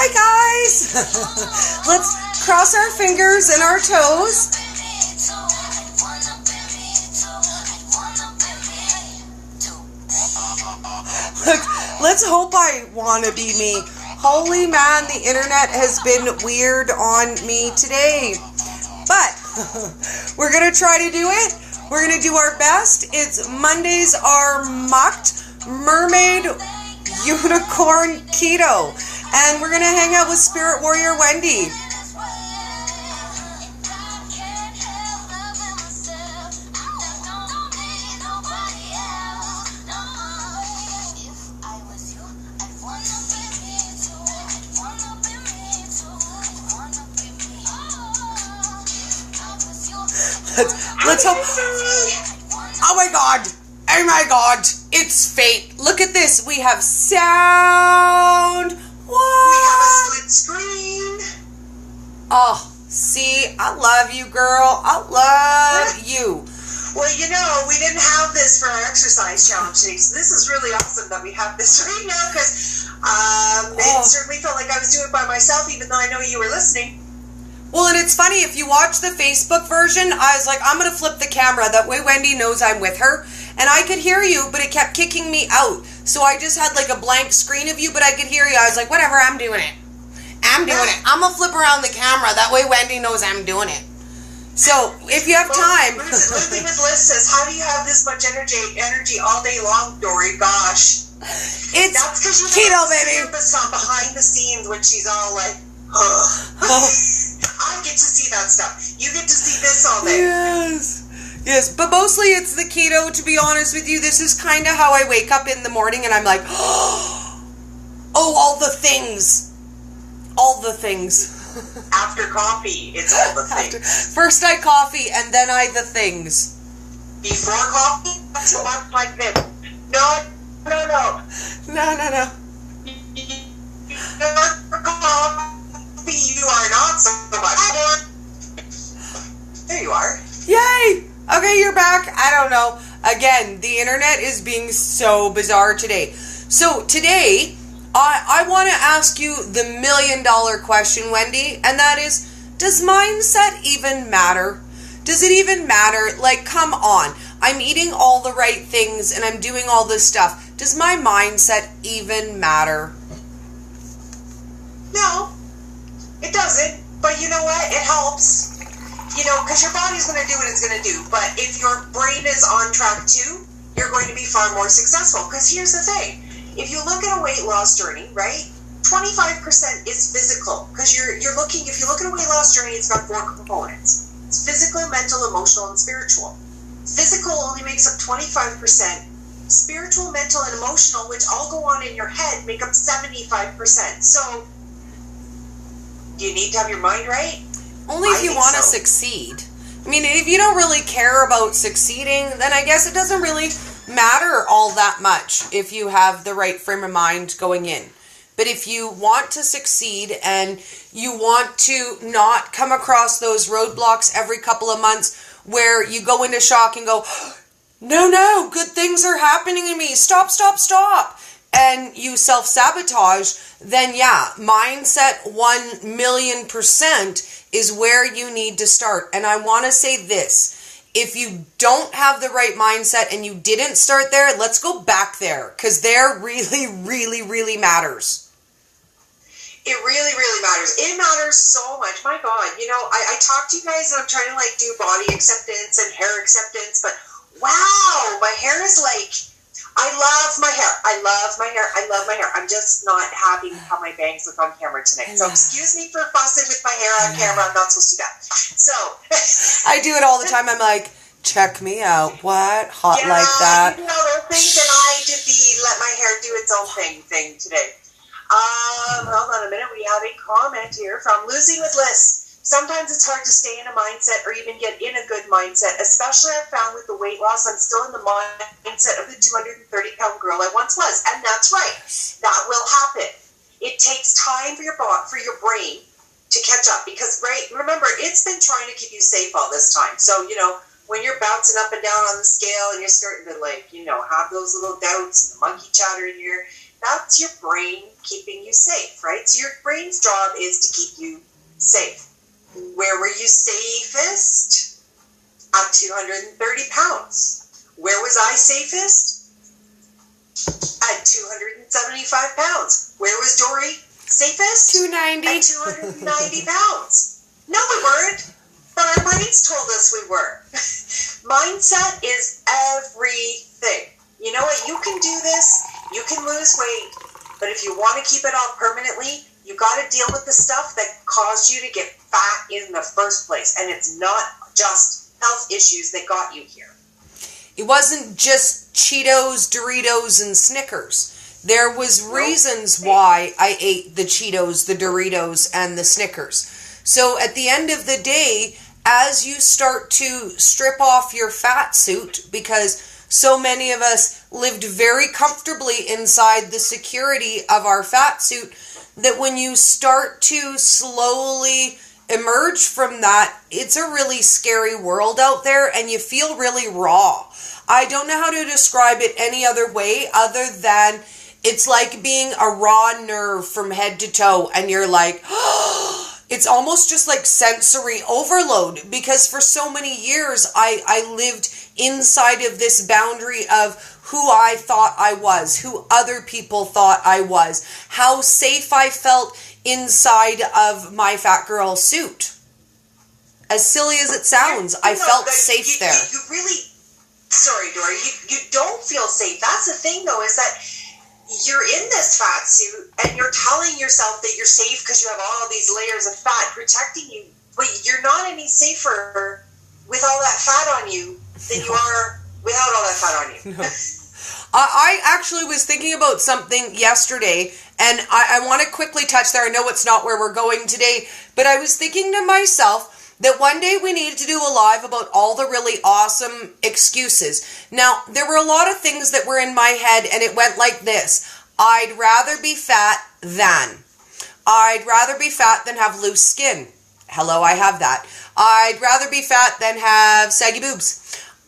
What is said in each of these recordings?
Hi guys! Let's cross our fingers and our toes. Look, let's hope I wanna be me. Holy man, the internet has been weird on me today. But we're gonna try to do it. We're gonna do our best. It's Mondays are MUK'D, Mermaid, Unicorn, Keto. And we're gonna hang out with Spirit Warrior Wende. Let's hope. Oh my god! Oh my god! It's fate. Look at this. We have sound. What? We have a split screen. Oh, see, I love you, girl. I love you. Well, you know, we didn't have this for our exercise challenge today, so this is really awesome that we have this right now because it certainly felt like I was doing it by myself, even though I know you were listening. Well, and it's funny, if you watch the Facebook version, I was like, I'm going to flip the camera. That way Wende knows I'm with her. And I could hear you, but it kept kicking me out. So I just had like a blank screen of you, but I could hear you. I was like, whatever, I'm doing it. I'm doing it. I'm going to flip around the camera. That way Wende knows I'm doing it. So, if you have time. Living with Liz says, how do you have this much energy all day long, Dory? Gosh. That's because you keto, baby. Behind the scenes when she's all like, I get to see that stuff. You get to see this all day. Yes, but mostly it's the keto, to be honest with you. This is kind of how I wake up in the morning and I'm like, oh, all the things. All the things. After coffee, it's all the things. First I coffee and then I the things. Before coffee, that's much like this. No. No. Before coffee, you are not so much. There you are. Yay! Okay, you're back. I don't know. Again, the internet is being so bizarre today. So today, I want to ask you the $1 million question, Wende, and that is, does mindset even matter? Does it even matter? Like, come on. I'm eating all the right things and I'm doing all this stuff. Does my mindset even matter? No, it doesn't. But you know what? It helps. You know, because your body's going to do what it's going to do. But if your brain is on track too, you're going to be far more successful. Because here's the thing. If you look at a weight loss journey, right, 25% is physical. Because if you look at a weight loss journey, it's got 4 components. It's physical, mental, emotional, and spiritual. Physical only makes up 25%. Spiritual, mental, and emotional, which all go on in your head, make up 75%. So, do you need to have your mind right? Only if you want to succeed. I mean, if you don't really care about succeeding, then I guess it doesn't really matter all that much if you have the right frame of mind going in. But if you want to succeed and you want to not come across those roadblocks every couple of months where you go into shock and go, no, good things are happening to me. Stop. And you self-sabotage, then yeah, mindset 1,000,000% is where you need to start. And I want to say this. If you don't have the right mindset and you didn't start there, let's go back there. Because there really, really, really matters. It really, really matters. It matters so much. My God. You know, I talk to you guys and I'm trying to like do body acceptance and hair acceptance. But wow, my hair is like... I love my hair. I'm just not happy with how my bangs look on camera tonight. So excuse me for fussing with my hair on camera. I'm not supposed to do that. So I do it all the time. I'm like, check me out. What? Hot like that? You know those things, and I did the let my hair do its own thing today. Hold on a minute. We have a comment here from Losing with Liz. Sometimes it's hard to stay in a mindset or even get in a good mindset, especially I've found with the weight loss, I'm still in the mindset of the 230-pound girl I once was. And that's right. That will happen. It takes time for your brain to catch up because, right, remember, it's been trying to keep you safe all this time. So, you know, when you're bouncing up and down on the scale and you're starting to, like, you know, have those little doubts and the monkey chatter in your That's your brain keeping you safe, right? So your brain's job is to keep you safe. Where were you safest? At 230 pounds. Where was I safest? At 275 pounds. Where was Dory safest? 290. At 290 pounds. No, we weren't. But our brains told us we were. Mindset is everything. You know what? You can do this. You can lose weight. But if you want to keep it on permanently, you got to deal with the stuff that caused you to get fat in the first place. And it's not just health issues that got you here. It wasn't just Cheetos, Doritos, and Snickers. There was reasons why I ate the Cheetos, the Doritos, and the Snickers. So at the end of the day, as you start to strip off your fat suit, because so many of us lived very comfortably inside the security of our fat suit, that when you start to slowly emerge from that, it's a really scary world out there, and you feel really raw. I don't know how to describe it any other way other than it's like being a raw nerve from head to toe, and you're like, it's almost just like sensory overload, because for so many years I lived inside of this boundary of who I thought I was, who other people thought I was, how safe I felt inside of my fat girl suit. As silly as it sounds, I felt safe there. You really, sorry, Dory, you don't feel safe. That's the thing, though, is that you're in this fat suit and you're telling yourself that you're safe because you have all these layers of fat protecting you, but you're not any safer with all that fat on you than you are without all that fat on you. No. I actually was thinking about something yesterday, and I want to quickly touch there. I know it's not where we're going today, but I was thinking to myself that one day we needed to do a live about all the really awesome excuses. Now, there were a lot of things that were in my head, and it went like this. I'd rather be fat than. I'd rather be fat than have loose skin. Hello, I have that. I'd rather be fat than have saggy boobs.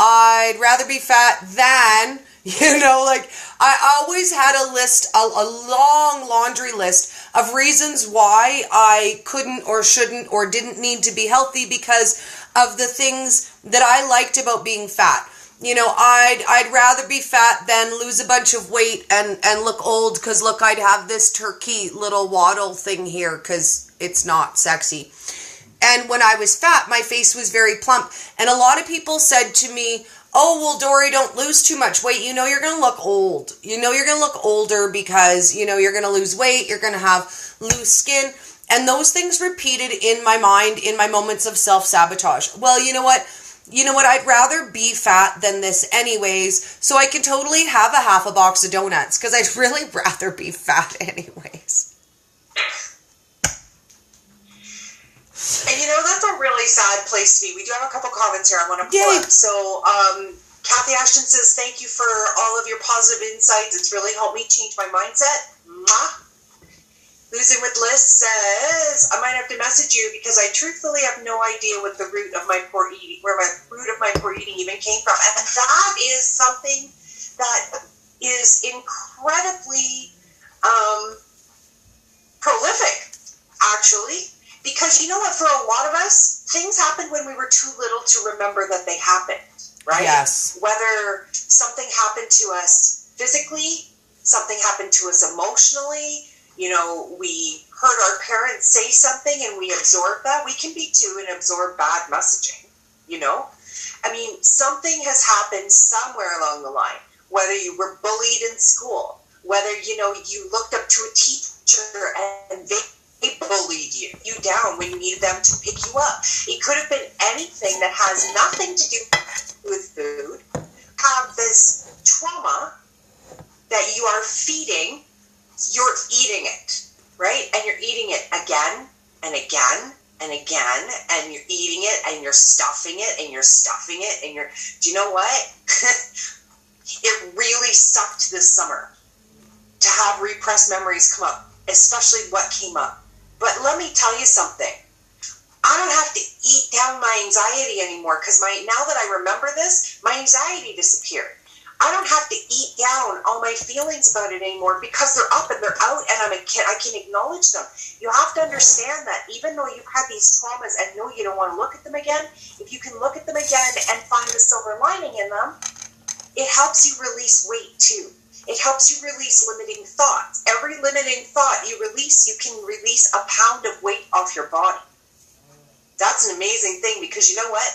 I'd rather be fat than, like I always had a list, a long laundry list of reasons why I couldn't or shouldn't or didn't need to be healthy because of the things that I liked about being fat. I'd rather be fat than lose a bunch of weight and look old, because look, I'd have this turkey little waddle thing here because it's not sexy. And when I was fat, my face was very plump. And a lot of people said to me, oh, well, Dory, don't lose too much weight. You're going to look old. You're going to look older because, you're going to lose weight. You're going to have loose skin. And those things repeated in my mind in my moments of self-sabotage. Well, you know what? I'd rather be fat than this anyways, so I can totally have a half a box of donuts, because I'd really rather be fat anyways. And that's a really sad place to be. We do have a couple comments here I want to pull up. So, Kathy Ashton says, thank you for all of your positive insights. It's really helped me change my mindset. Mwah. Losing with Liz says, I might have to message you because I truthfully have no idea what the root of my poor eating, where my root of my poor eating even came from. And that is something that is incredibly prolific, actually. Because you know what, for a lot of us, things happened when we were too little to remember that they happened, right? Yes. Whether something happened to us physically, something happened to us emotionally, we heard our parents say something and we absorbed that. We can be too and absorb bad messaging, something has happened somewhere along the line, whether you were bullied in school, whether, you looked up to a teacher and they bullied you down when you needed them to pick you up. It could have been anything that has nothing to do with food. Have this trauma that you are feeding, you're eating it, right? And you're eating it again and again and again, and you're eating it and you're stuffing it and you're stuffing it and do you know what? It really sucked this summer to have repressed memories come up, especially what came up. But let me tell you something. I don't have to eat down my anxiety anymore, because now that I remember this, my anxiety disappeared. I don't have to eat down all my feelings about it anymore because they're up and they're out and I can acknowledge them. You have to understand that even though you've had these traumas and know you don't want to look at them again, if you can look at them again and find the silver lining in them, it helps you release weight too. It helps you release limiting thoughts. Every limiting thought you release, you can release a pound of weight off your body. That's an amazing thing because you know what?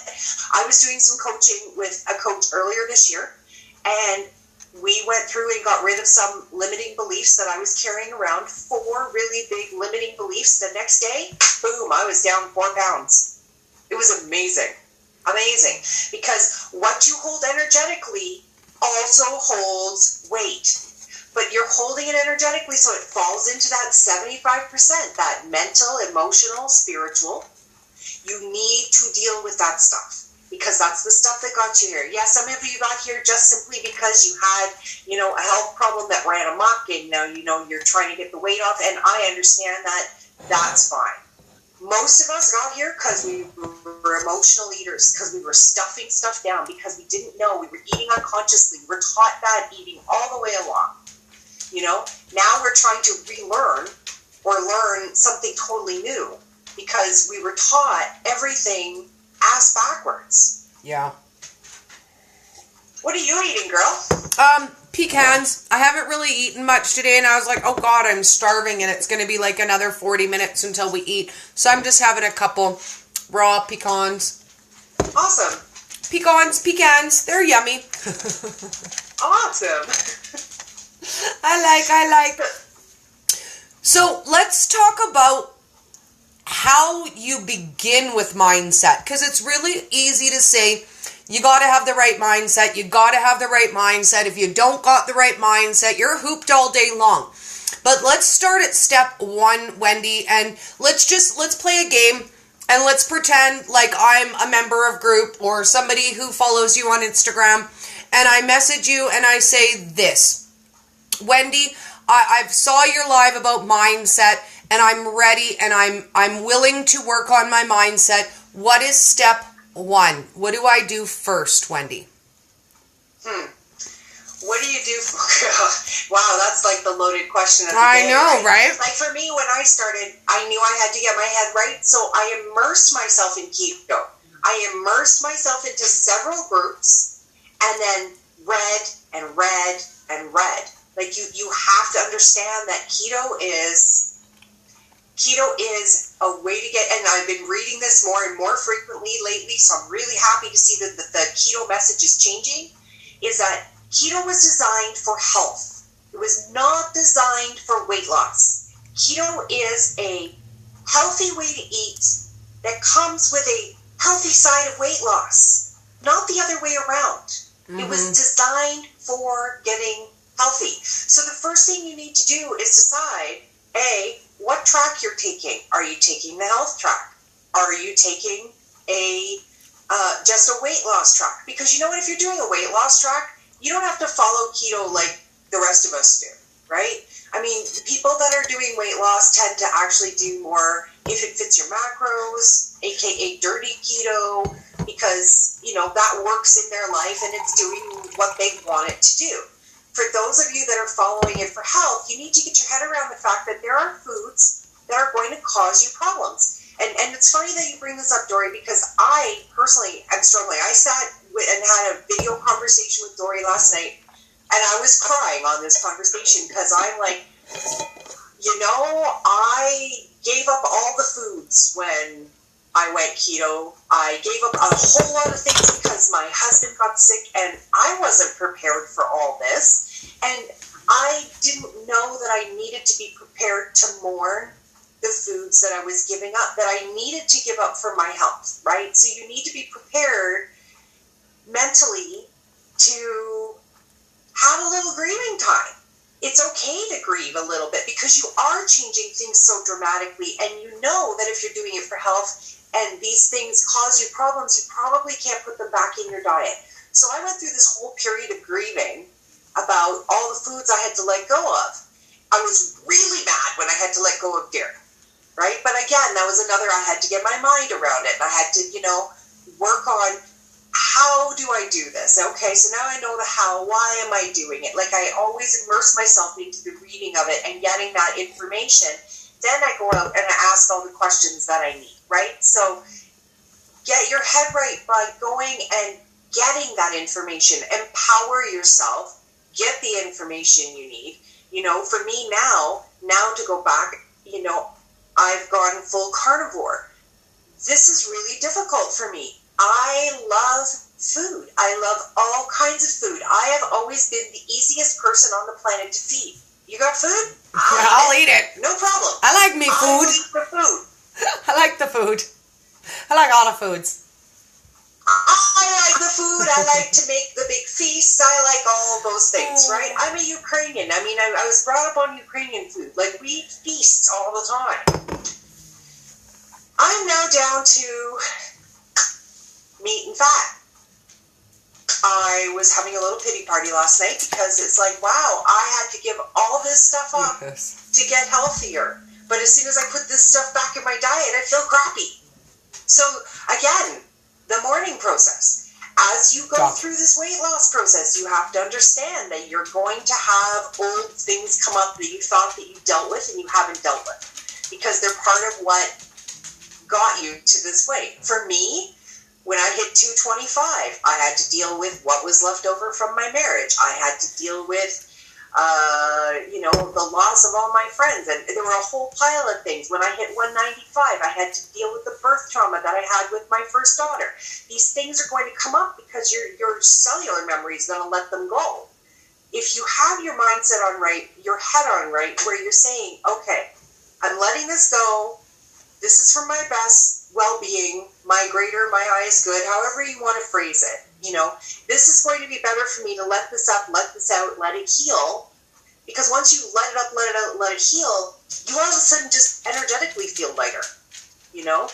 I was doing some coaching with a coach earlier this year, and we went through and got rid of some limiting beliefs that I was carrying around, 4 really big limiting beliefs. The next day, boom, I was down 4 pounds. It was amazing. Amazing. Because what you hold energetically also holds weight. But you're holding it energetically so it falls into that 75%, that mental, emotional, spiritual. You need to deal with that stuff because that's the stuff that got you here. Yeah, some of you got here just simply because you had, a health problem that ran amok and now, you're trying to get the weight off. And I understand that. That's fine. Most of us got here because we were emotional eaters, because we were stuffing stuff down, because we didn't know. We were eating unconsciously. We were taught bad eating all the way along. Now we're trying to relearn or learn something totally new because we were taught everything ass backwards. Yeah. What are you eating, girl? Pecans. I haven't really eaten much today, and I was like, oh God, I'm starving, and it's going to be like another 40 minutes until we eat. So I'm just having a couple raw pecans. Awesome. Pecans. They're yummy. Awesome. I like. So let's talk about how you begin with mindset, because it's really easy to say you got to have the right mindset. You got to have the right mindset. If you don't got the right mindset, you're hooped all day long. But let's start at step 1, Wendy, and let's play a game and let's pretend like I'm a member of group or somebody who follows you on Instagram, and I message you and I say this. Wendy, I've saw your live about mindset, and I'm ready, and I'm willing to work on my mindset. What is step 1? What do I do first, Wendy? What do you do for... Wow, that's like the loaded question of the I day, know, right? Like for me, when I started, I knew I had to get my head right, so I immersed myself in keto. I immersed myself into several groups, and then read and read and read. Like you have to understand that keto is a way to get, and I've been reading this more and more frequently lately, so I'm really happy to see that the keto message is changing, is that keto was designed for health. It was not designed for weight loss. Keto is a healthy way to eat that comes with a healthy side of weight loss, not the other way around. Mm-hmm. It was designed for getting healthy. So the first thing you need to do is decide, A, what track you're taking. Are you taking the health track? Are you taking just a weight loss track? Because you know what, if you're doing a weight loss track, you don't have to follow keto like the rest of us do, right? I mean, people that are doing weight loss tend to actually do more if it fits your macros, aka dirty keto, because, that works in their life and it's doing what they want it to do. For those of you that are following it for health, you need to get your head around the fact that there are foods that are going to cause you problems. And it's funny that you bring this up, Dory, because I personally am struggling. I sat and had a video conversation with Dory last night, and I was crying on this conversation because I'm like, I gave up all the foods when I went keto. I gave up a whole lot of things because my husband got sick, and I wasn't prepared for all this. And I didn't know that I needed to be prepared to mourn the foods that I was giving up, that I needed to give up for my health, right? So you need to be prepared mentally to have a little grieving time. It's okay to grieve a little bit because you are changing things so dramatically, and you know that if you're doing it for health and these things cause you problems, you probably can't put them back in your diet. So I went through this whole period of grieving about all the foods I had to let go of. I was really mad when I had to let go of dairy, right? But again, that was another, I had to get my mind around it. I had to, work on how do I do this? Okay, so now I know the how. Why am I doing it? Like, I always immerse myself into the reading of it and getting that information. Then I go out and I ask all the questions that I need, right? So get your head right by going and getting that information. Empower yourself. Get the information you need. You know, for me now to go back, you know, I've gone full carnivore. This is really difficult for me. I love food. I love all kinds of food. I have always been the easiest person on the planet to feed. You got food? I'll eat it. No problem. I like me food. I'll eat the food. I like the food. I like all the foods. I like the food. I like to make the big feasts. I like all those things, right? I'm a Ukrainian. I mean, I was brought up on Ukrainian food. Like, we eat feasts all the time. I'm now down to meat and fat. I was having a little pity party last night because it's like, wow, I had to give all this stuff up to get healthier. But as soon as I put this stuff back in my diet, I feel crappy. So again, the mourning process. As you go through this weight loss process, you have to understand that you're going to have old things come up that you thought that you dealt with and you haven't dealt with. Because they're part of what got you to this weight. For me, when I hit 225, I had to deal with what was left over from my marriage. I had to deal with, the loss of all my friends. And there were a whole pile of things. When I hit 195, I had to deal with the birth trauma that I had with my first daughter. These things are going to come up because your cellular memory is going to let them go. If you have your mindset on right, your head on right, where you're saying, okay, I'm letting this go. This is for my best well-being, my greater, my highest good, however you want to phrase it. You know, this is going to be better for me to let this up, let this out, let it heal. Because once you let it up, let it out, let it heal, you all of a sudden just energetically feel lighter. You know?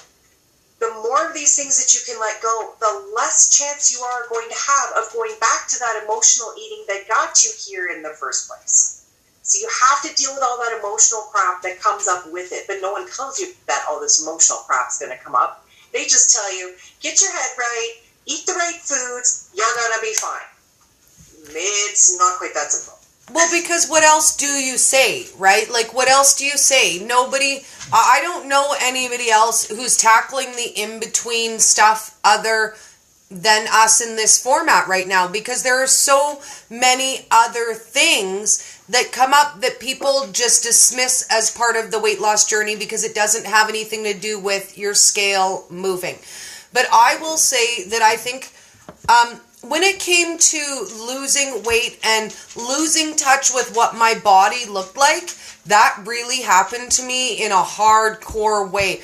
The more of these things that you can let go, the less chance you are going to have of going back to that emotional eating that got you here in the first place. So you have to deal with all that emotional crap that comes up with it. But no one tells you that all this emotional crap's going to come up. They just tell you, get your head right, eat the right foods, you're going to be fine. It's not quite that simple. Well, because what else do you say, right? Like, what else do you say? Nobody, I don't know anybody else who's tackling the in-between stuff other than us in this format right now, because there are so many other things that come up that people just dismiss as part of the weight loss journey because it doesn't have anything to do with your scale moving. But I will say that I think when it came to losing weight and losing touch with what my body looked like, that really happened to me in a hardcore way.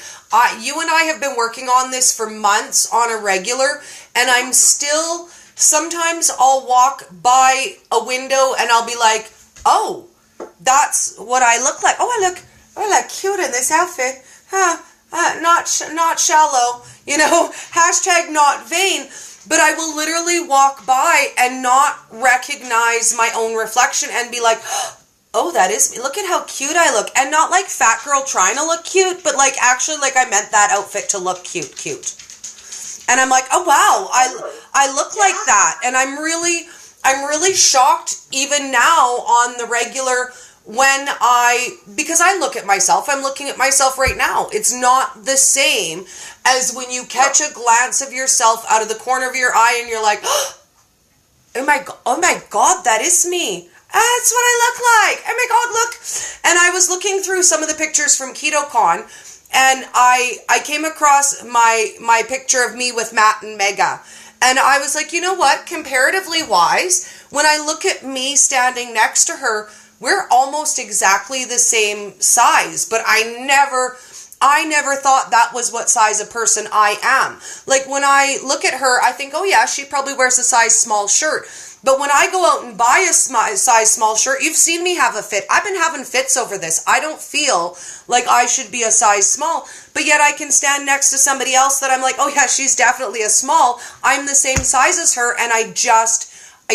You and I have been working on this for months on a regular, and I'm still, sometimes I'll walk by a window and I'll be like, oh, that's what I look like. Oh, I look cute in this outfit. Not shallow, you know, hashtag not vain. But I will literally walk by and not recognize my own reflection and be like, oh, that is me. Look at how cute I look. And not like fat girl trying to look cute, but like actually like I meant that outfit to look cute. And I'm like, oh wow, I look like that. And I'm really shocked even now on the regular because I look at myself, I'm looking at myself right now. It's not the same as when you catch a glance of yourself out of the corner of your eye and you're like, oh my God, that is me. That's what I look like. Oh my God, look. And I was looking through some of the pictures from KetoCon, and I came across my picture of me with Matt and Mega. And I was like, you know what? Comparatively wise, when I look at me standing next to her, we're almost exactly the same size. But I never thought that was what size of person I am. Like when I look at her, I think, oh yeah, she probably wears a size small shirt. But when I go out and buy a size small shirt, you've seen me have a fit. I've been having fits over this. I don't feel like I should be a size small, but yet I can stand next to somebody else that I'm like, oh yeah, she's definitely a small. I'm the same size as her, and I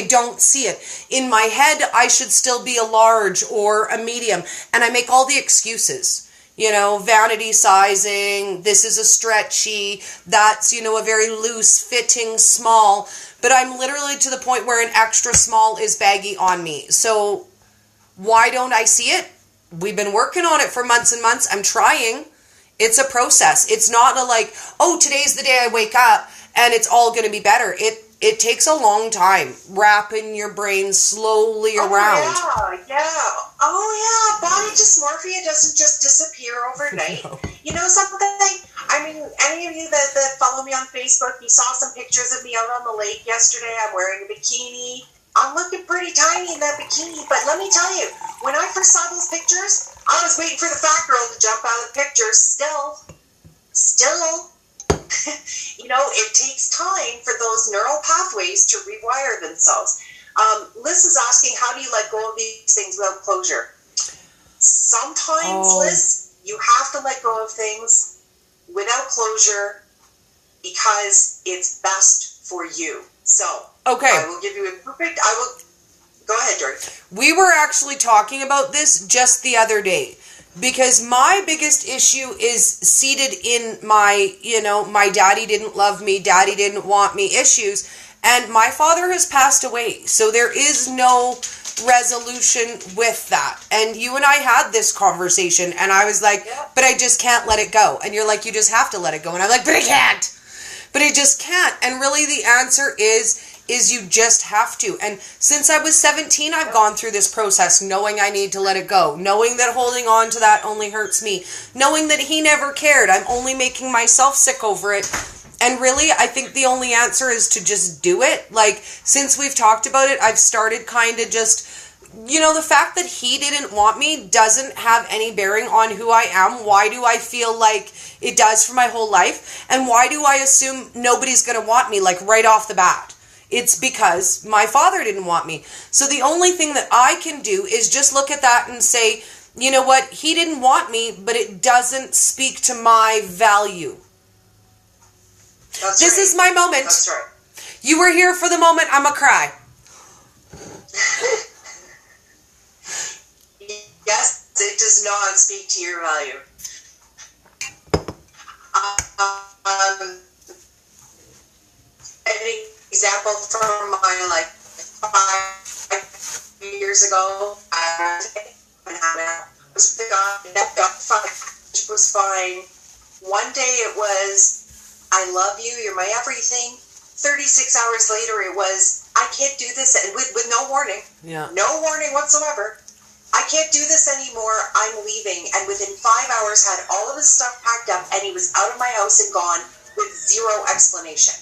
don't see it. In my head, I should still be a large or a medium, and I make all the excuses. vanity sizing, this is a stretchy, that's, a very loose fitting small, but I'm literally to the point where an extra small is baggy on me. So why don't I see it? We've been working on it for months and months. I'm trying. It's a process. It's not today's the day I wake up and it's all going to be better. It takes a long time wrapping your brain slowly around. Yeah. Oh, yeah. Body dysmorphia doesn't just disappear overnight. No. You know something? I mean, any of you that follow me on Facebook, you saw some pictures of me out on the lake yesterday. I'm wearing a bikini. I'm looking pretty tiny in that bikini, but let me tell you, when I first saw those pictures, I was waiting for the fat girl to jump out of the picture. Still, it takes time for those neural pathways to rewire themselves. Liz is asking, how do you let go of these things without closure? Sometimes, Liz, you have to let go of things without closure because it's best for you. So, okay. I will give you go ahead, Jordan. We were actually talking about this just the other day. Because my biggest issue is seated in my, my daddy didn't love me, daddy didn't want me issues. And my father has passed away. So there is no resolution with that. And you and I had this conversation. And I was like, but I just can't let it go. And you're like, you just have to let it go. And I'm like, but I can't. But I just can't. And really the answer is you just have to. And since I was 17, I've gone through this process knowing I need to let it go, knowing that holding on to that only hurts me, knowing that he never cared. I'm only making myself sick over it. And really, I think the only answer is to just do it. Like, since we've talked about it, I've started kind of just, the fact that he didn't want me doesn't have any bearing on who I am. Why do I feel like it does for my whole life? And why do I assume nobody's going to want me, like, right off the bat? It's because my father didn't want me. So the only thing that I can do is just look at that and say, you know what? He didn't want me, but it doesn't speak to my value. This is my moment. That's right. You were here for the moment. I'm going to cry. Yes, it does not speak to your value. An example from my life, 5 years ago, I was the guy that got fine, which was fine. One day it was, I love you, you're my everything. 36 hours later it was, I can't do this, and with no warning. Yeah. No warning whatsoever. I can't do this anymore, I'm leaving. And within 5 hours had all of his stuff packed up and he was out of my house and gone with zero explanation.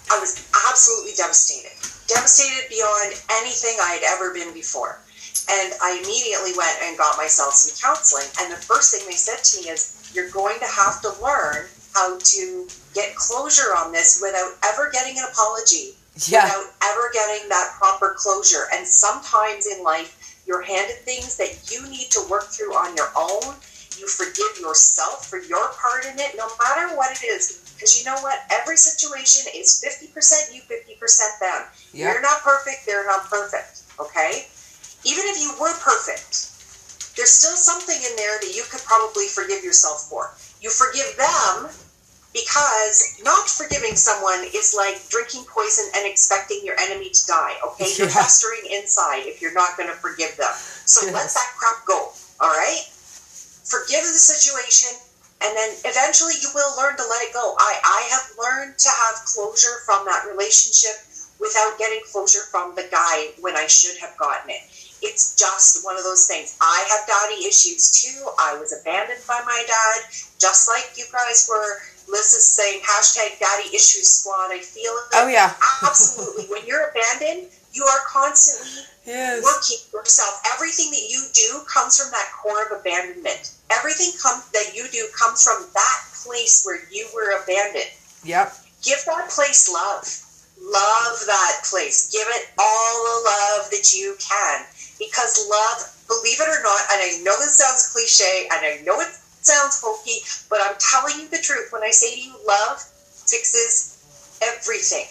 I was absolutely devastated. Devastated beyond anything I had ever been before. And I immediately went and got myself some counseling. And the first thing they said to me is, you're going to have to learn how to get closure on this without ever getting an apology. Yeah. Without ever getting that proper closure. And sometimes in life, you're handed things that you need to work through on your own. You forgive yourself for your part in it, no matter what it is. Because you know what? Every situation is 50% you, 50% them. Yeah. You're not perfect, they're not perfect. Okay? Even if you were perfect, there's still something in there that you could probably forgive yourself for. You forgive them because not forgiving someone is like drinking poison and expecting your enemy to die, okay? You're festering inside if you're not going to forgive them. So let that crap go, all right? Forgive the situation, and then eventually you will learn to let it go. I have learned to have closure from that relationship without getting closure from the guy when I should have gotten it. It's just one of those things. I have daddy issues too. I was abandoned by my dad, just like you guys were. Liz is saying, #Daddy Issues Squad. I feel it. Oh, yeah. Absolutely. When you're abandoned, you are constantly working yourself. Everything that you do comes from that core of abandonment. Everything that you do comes from that place where you were abandoned. Yep. Give that place love. Love that place. Give it all the love that you can. Because love, believe it or not, and I know this sounds cliche, and I know it sounds hokey, but I'm telling you the truth when I say to you, love fixes everything.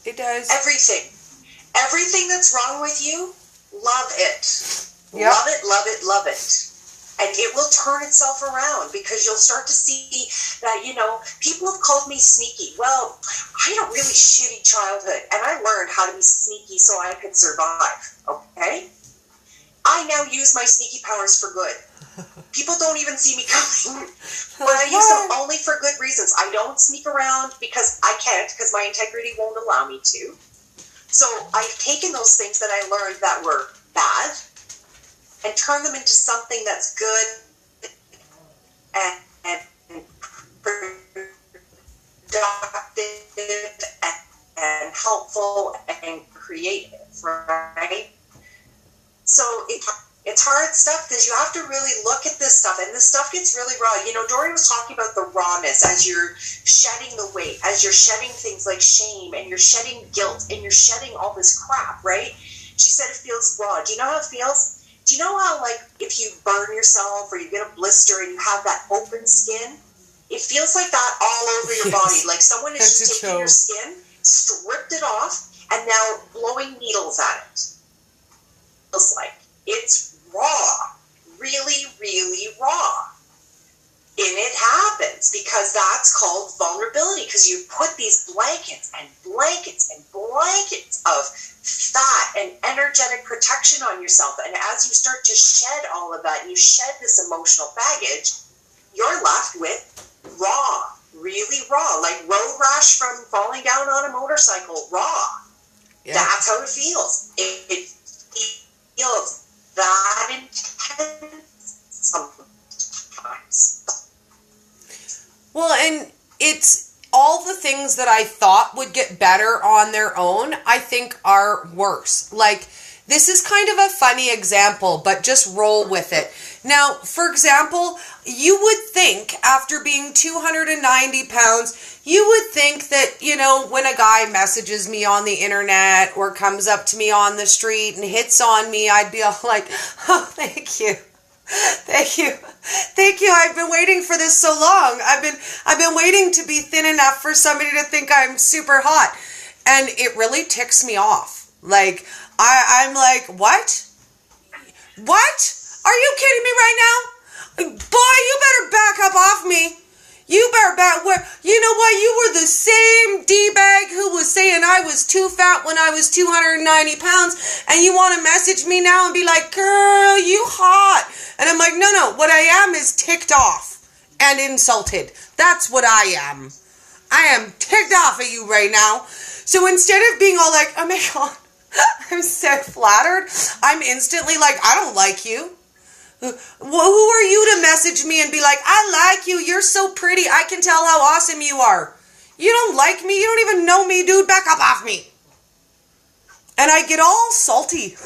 It does. Everything. Everything that's wrong with you, love it. Yep. Love it, love it, love it. And it will turn itself around because you'll start to see that, people have called me sneaky. Well, I had a really shitty childhood and I learned how to be sneaky so I could survive, okay? I now use my sneaky powers for good. People don't even see me coming, but I use them only for good reasons. I don't sneak around because I can't, because my integrity won't allow me to. So I've taken those things that I learned that were bad and turn them into something that's good and productive and helpful and creative, right? So it's hard stuff because you have to really look at this stuff, and this stuff gets really raw. Dory was talking about the rawness as you're shedding the weight, as you're shedding things like shame, and you're shedding guilt, and you're shedding all this crap, right? She said it feels raw. Do you know how it feels? Do you know how, like, if you burn yourself or you get a blister and you have that open skin, it feels like that all over your body. Like someone has just taken your skin, stripped it off, and now blowing needles at it. It feels like it's raw, really, really raw. And it happens because that's called vulnerability, because you put these blankets and blankets and blankets of fat and energetic protection on yourself. And as you start to shed all of that and you shed this emotional baggage, you're left with raw, really raw, like road rash from falling down on a motorcycle, raw. Yeah. That's how it feels. It feels that intense sometimes. Well, and it's all the things that I thought would get better on their own, I think are worse. Like, this is kind of a funny example, but just roll with it. Now, for example, you would think after being 290 pounds, you would think that, when a guy messages me on the internet or comes up to me on the street and hits on me, I'd be all like, oh, thank you. Thank you. I've been waiting for this so long. I've been waiting to be thin enough for somebody to think I'm super hot. And it really ticks me off. Like, I'm like, what? What? Are you kidding me right now? Boy, you better back up off me. You better back. You know what? You were the same D-bag who was saying I was too fat when I was 290 pounds. And you want to message me now and be like, girl, you hot. And I'm like, no. What I am is ticked off and insulted. That's what I am. I am ticked off at you right now. So instead of being all like, oh my God, I'm so flattered, I'm instantly like, I don't like you. Who are you to message me and be like, I like you, you're so pretty, I can tell how awesome you are. You don't like me, you don't even know me, dude, back up off me. And I get all salty.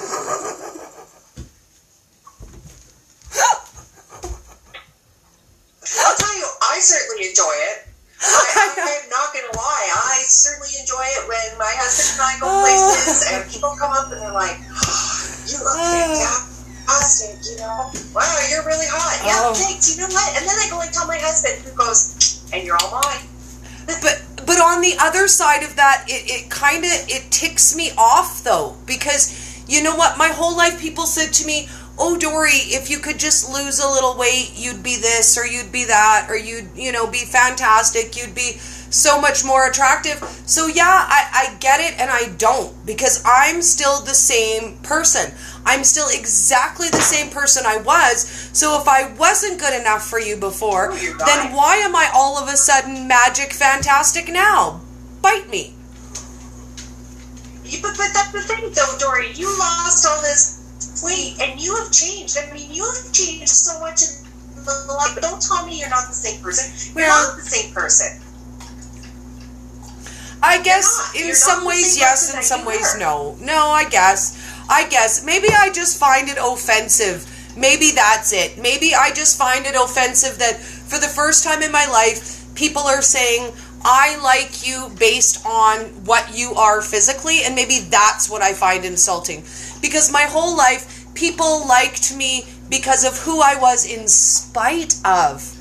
I'll tell you, I certainly enjoy it. I'm not going to lie. I certainly enjoy it when my husband and I go places and people come up and they're like, you look fantastic, wow, you're really hot. Yeah, thanks, you know what? And then I go and tell my husband, who goes, and you're all mine. But on the other side of that, it ticks me off though, because you know what? My whole life people said to me, oh, Dory, if you could just lose a little weight, you'd be this or you'd be that, or you'd, be fantastic. You'd be so much more attractive. So yeah, I get it and I don't, because I'm still the same person. I'm still exactly the same person I was. So if I wasn't good enough for you before, then why am I all of a sudden magic fantastic now? Bite me. But that's the thing though, Dory. You lost all this weight and you have changed. I mean, you have changed so much in the life. But don't tell me you're not the same person. You're not the same person. I guess in some ways yes, in some ways no. No, I guess. Maybe I just find it offensive. Maybe that's it. Maybe I just find it offensive that for the first time in my life, people are saying, I like you based on what you are physically, and maybe that's what I find insulting. Because my whole life, people liked me because of who I was in spite of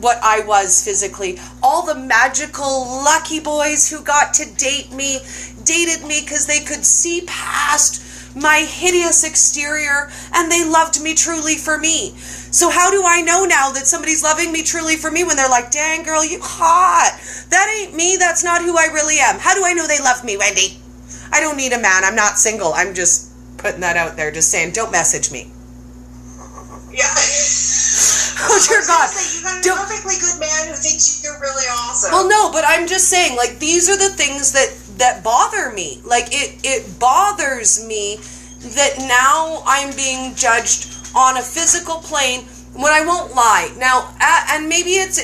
what I was physically. All the magical lucky boys who got to date me, dated me because they could see past my hideous exterior, and they loved me truly for me. So how do I know now that somebody's loving me truly for me when they're like, dang girl, you hot? That ain't me. That's not who I really am. How do I know they love me, Wendy? I don't need a man. I'm not single. I'm just putting that out there. Just saying, don't message me. Yeah. Oh, dear God. You got a perfectly good man who thinks you're really awesome. Well, no, but I'm just saying, like, these are the things that bother me. Like, it bothers me that now I'm being judged on a physical plane when I won't lie. Now, and maybe it's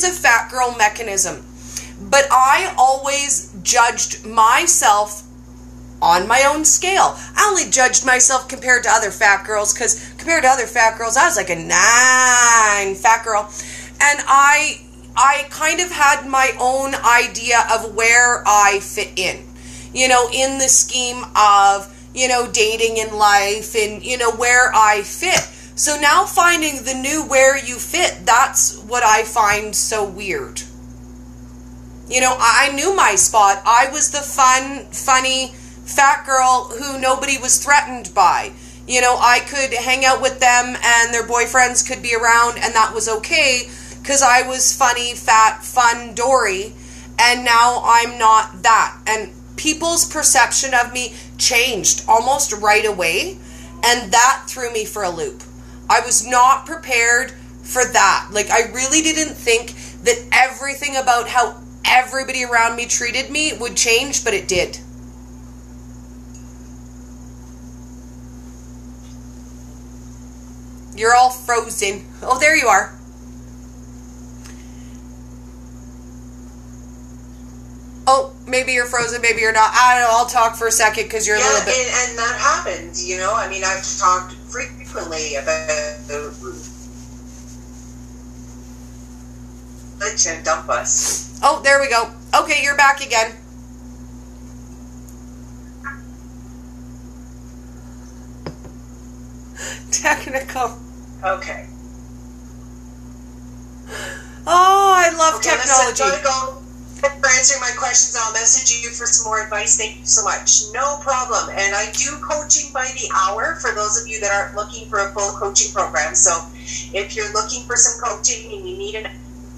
a fat girl mechanism, but I always judged myself on my own scale. I only judged myself compared to other fat girls, because compared to other fat girls, I was like a 9 fat girl. And I kind of had my own idea of where I fit in, in the scheme of, dating in life and, where I fit. So now finding the new where you fit, that's what I find so weird. I knew my spot. I was the funny fat girl who nobody was threatened by. I could hang out with them and their boyfriends could be around, and that was okay because I was funny, fat, fun Dory, and now I'm not that. And people's perception of me changed almost right away, and that threw me for a loop. I was not prepared for that. Like, I really didn't think that everything about how everybody around me treated me would change, but it did. You're all frozen. Oh, there you are. Oh, maybe you're frozen, maybe you're not. I don't know. I'll talk for a second because you're a little bit... and that happens, I mean, I've talked frequently about and dump us. Oh, there we go. Okay, you're back again. Technical. Okay. Oh, I love technology. Listen, go for answering my questions. I'll message you for some more advice. Thank you so much. No problem. And I do coaching by the hour for those of you that aren't looking for a full coaching program. So if you're looking for some coaching and you need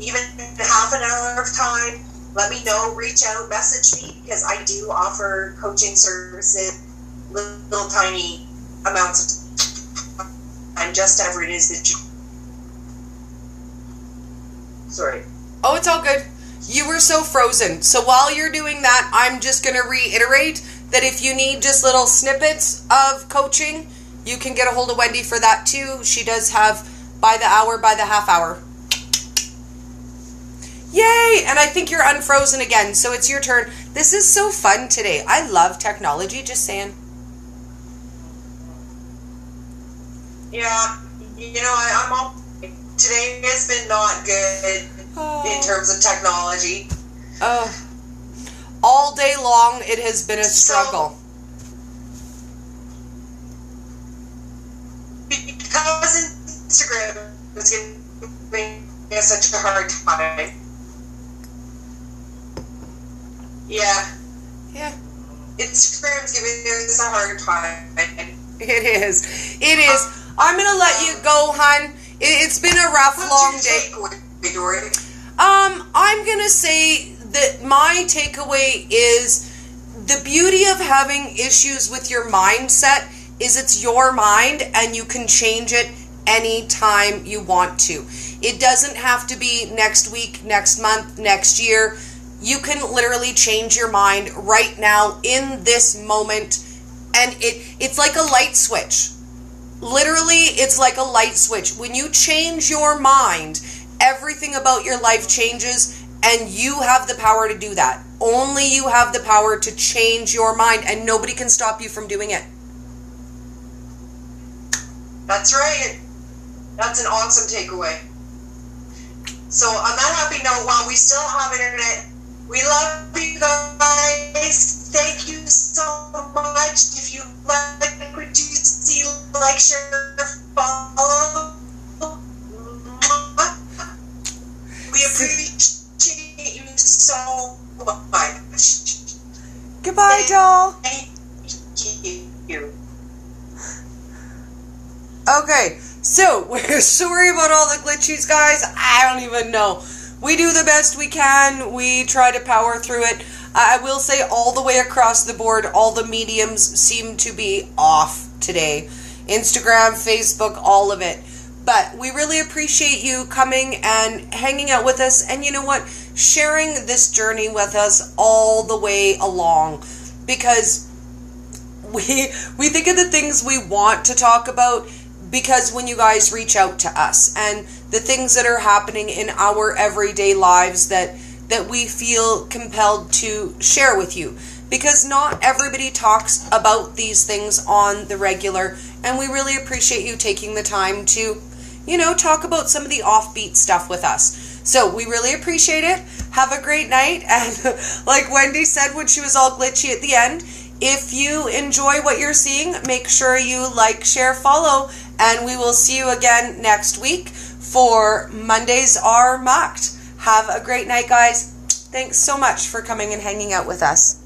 even half an hour of time, let me know. Reach out, message me, because I do offer coaching services, little tiny amounts of time, just ever it is that you... Sorry. Oh, it's all good. You were so frozen. So while you're doing that, I'm just going to reiterate that if you need just little snippets of coaching, you can get a hold of Wendy for that too. She does have by the hour, by the half hour. Yay! And I think you're unfrozen again, so it's your turn. This is so fun today. I love technology, just saying. Yeah, I'm all... Today has been not good in terms of technology. All day long, it has been a struggle. Because Instagram is giving me such a hard time. Yeah. Instagram's giving us a hard time. It is. I'm going to let you go, hon. It's been a rough, long day. Dory? I'm going to say that my takeaway is the beauty of having issues with your mindset is it's your mind and you can change it anytime you want to. It doesn't have to be next week, next month, next year. You can literally change your mind right now in this moment, and it's like a light switch. Literally, it's like a light switch. When you change your mind, everything about your life changes, and you have the power to do that. Only you have the power to change your mind, and nobody can stop you from doing it. That's right. That's an awesome takeaway. So on that happy note, while we still have internet, we love you guys. Thank you so much. If you like what you see, like, share, follow. We appreciate you so much. Goodbye, doll. Thank you. Okay, so we're sorry about all the glitchies, guys. I don't even know. We do the best we can. We try to power through it. I will say all the way across the board, all the mediums seem to be off today. Instagram, Facebook, all of it. But we really appreciate you coming and hanging out with us. And you know what? Sharing this journey with us all the way along. Because we think of the things we want to talk about because when you guys reach out to us and the things that are happening in our everyday lives that we feel compelled to share with you, because not everybody talks about these things on the regular, and we really appreciate you taking the time to, talk about some of the offbeat stuff with us. So we really appreciate it. Have a great night, and like Wendy said when she was all glitchy at the end, if you enjoy what you're seeing, make sure you like, share, follow, and we will see you again next week for Mondays Are MUK'D. Have a great night, guys. Thanks so much for coming and hanging out with us.